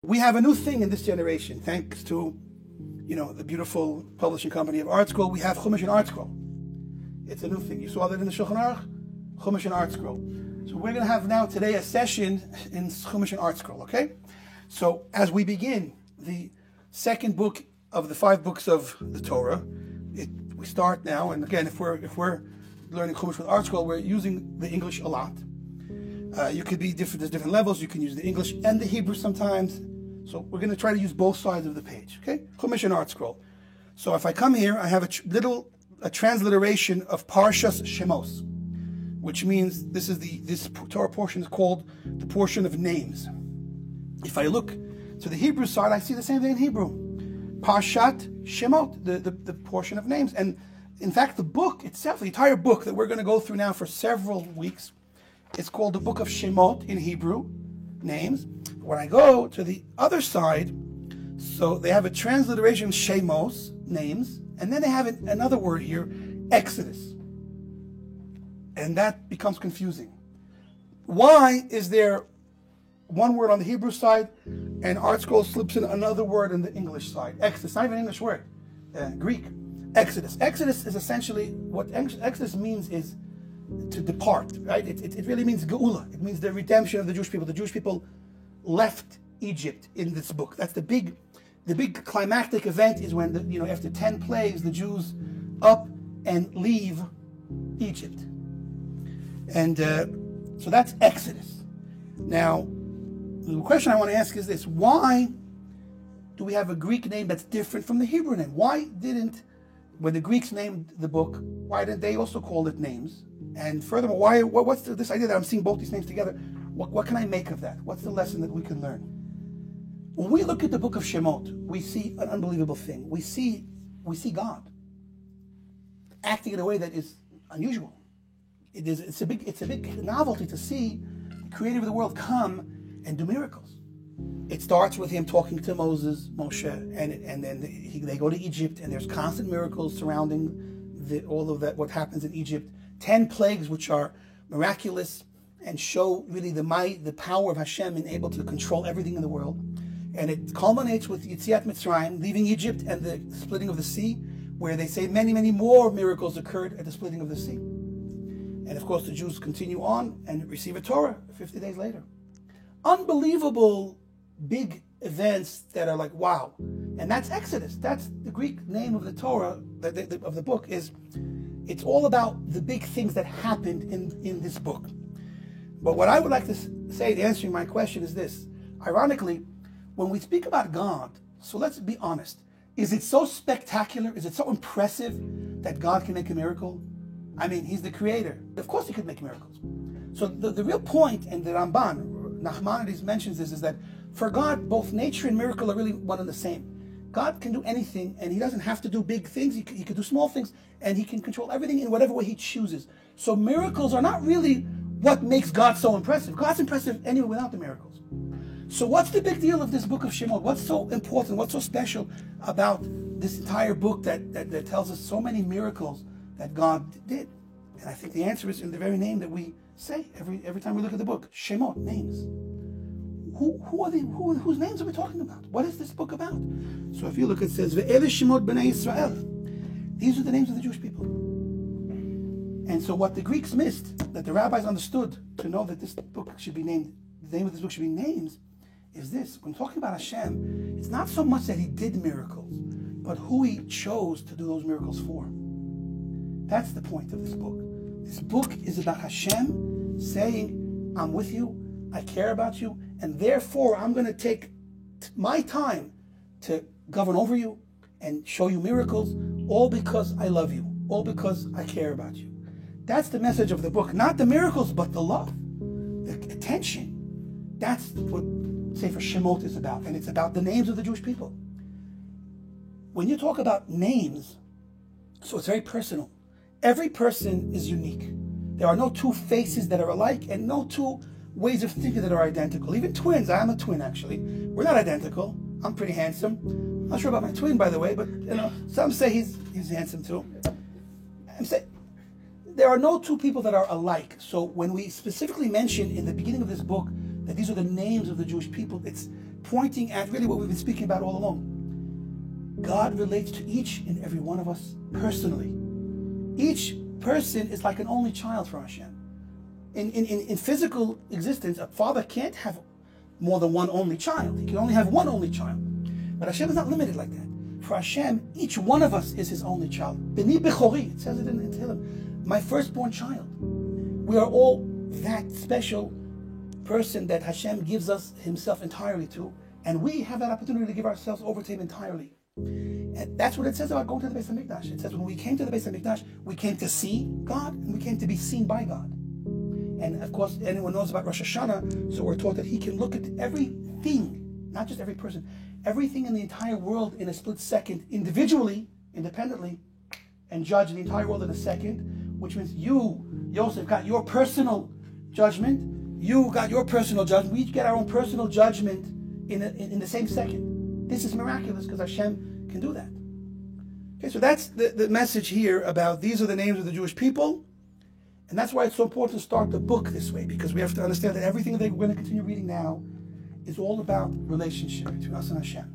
We have a new thing in this generation, thanks to, the beautiful publishing company of ArtScroll. We have Chumash and ArtScroll. It's a new thing. You saw that in the Shulchan Aruch, Chumash and ArtScroll. So we're going to have now today a session in Chumash and ArtScroll, okay? So as we begin the second book of the 5 books of the Torah, we start now, and again, if we're learning Chumash with ArtScroll, we're using the English a lot. You could be different. There's different levels. You can use the English and the Hebrew sometimes. So we're going to try to use both sides of the page, okay? Chumash and ArtScroll. So if I come here, I have a transliteration of Parshas Shemos, which means this Torah portion is called the portion of names. If I look to the Hebrew side, I see the same thing in Hebrew. Parshat Shemot, the portion of names. And in fact, the book itself, the entire book that we're going to go through now for several weeks, it's called the book of Shemot in Hebrew, names. When I go to the other side, so they have a transliteration Shemos, names, and then they have another word here, Exodus. And that becomes confusing. Why is there one word on the Hebrew side and ArtScroll slips in another word on the English side? Exodus, not even an English word, Greek. Exodus. Exodus is essentially, what Exodus means is to depart, right? It really means Geula. It means the redemption of the Jewish people. The Jewish people left Egypt in this book. That's the big climactic event is when after 10 plagues the Jews up and leave Egypt, and so that's Exodus. Now, the question I want to ask is this: why do we have a Greek name that's different from the Hebrew name? Why didn't, when the Greeks named the book, why didn't they also call it names? And furthermore, what's this idea that I'm seeing both these names together? What can I make of that? What's the lesson that we can learn? When we look at the book of Shemot, we see an unbelievable thing. We see God acting in a way that is unusual. It's a big novelty to see the creator of the world come and do miracles. It starts with him talking to Moshe, and then they go to Egypt, and there's constant miracles surrounding all of that. What happens in Egypt? 10 plagues, which are miraculous and show really the power of Hashem in able to control everything in the world. And it culminates with Yetziat Mitzrayim, leaving Egypt, and the splitting of the sea, where they say many, many more miracles occurred at the splitting of the sea. And of course, the Jews continue on and receive a Torah 50 days later. Unbelievable big events that are like, wow. And that's Exodus. That's the Greek name of the Torah, of the book, it's all about the big things that happened in this book. But what I would like to say to answering my question is this. Ironically, when we speak about God, so let's be honest, is it so spectacular? Is it so impressive that God can make a miracle? I mean, he's the creator. Of course he could make miracles. So the real point, and the Ramban, Nachmanides mentions this, is that for God, both nature and miracle are really one and the same. God can do anything, and he doesn't have to do big things. He can do small things, and he can control everything in whatever way he chooses. So miracles are not really what makes God so impressive. God's impressive anyway without the miracles. So what's the big deal of this book of Shemot? What's so important? What's so special about this entire book that tells us so many miracles that God did? And I think the answer is in the very name that we say every time we look at the book. Shemot, names. Whose names are we talking about? What is this book about? So if you look, it says, Ve'ele Shemot B'nai Yisrael. These are the names of the Jewish people. And so what the Greeks missed, that the rabbis understood to know that this book should be named, the name of this book should be names, is this. When talking about Hashem, it's not so much that he did miracles, but who he chose to do those miracles for. That's the point of this book. This book is about Hashem saying, I'm with you, I care about you, and therefore I'm going to take my time to govern over you and show you miracles, all because I love you, all because I care about you. That's the message of the book. Not the miracles, but the love, the attention. That's what Sefer Shemot is about, and it's about the names of the Jewish people. When you talk about names, so it's very personal. Every person is unique. There are no two faces that are alike, and no two ways of thinking that are identical. Even twins, I am a twin actually. We're not identical. I'm pretty handsome. I'm not sure about my twin, by the way, but some say he's handsome too. I'm saying there are no two people that are alike. So when we specifically mention in the beginning of this book that these are the names of the Jewish people, it's pointing at really what we've been speaking about all along. God relates to each and every one of us personally. Each person is like an only child for Hashem. In physical existence, a father can't have more than one only child. He can only have one only child. But Hashem is not limited like that. For Hashem, each one of us is his only child. Beni Bechori, it says it in Tehillim, my firstborn child. We are all that special person that Hashem gives us himself entirely to, and we have that opportunity to give ourselves over to him entirely. And that's what it says about going to the Beis HaMikdash. It says when we came to the Beis HaMikdash, we came to see God, and we came to be seen by God. And of course, anyone knows about Rosh Hashanah, so we're taught that he can look at everything, not just every person, everything in the entire world in a split second, individually, independently, and judge the entire world in a second, which means you, Yosef, got your personal judgment, you got your personal judgment, we each get our own personal judgment in the same second. This is miraculous because Hashem can do that. Okay, so that's the message here about these are the names of the Jewish people. And that's why it's so important to start the book this way, because we have to understand that everything that we're going to continue reading now is all about relationship between us and Hashem.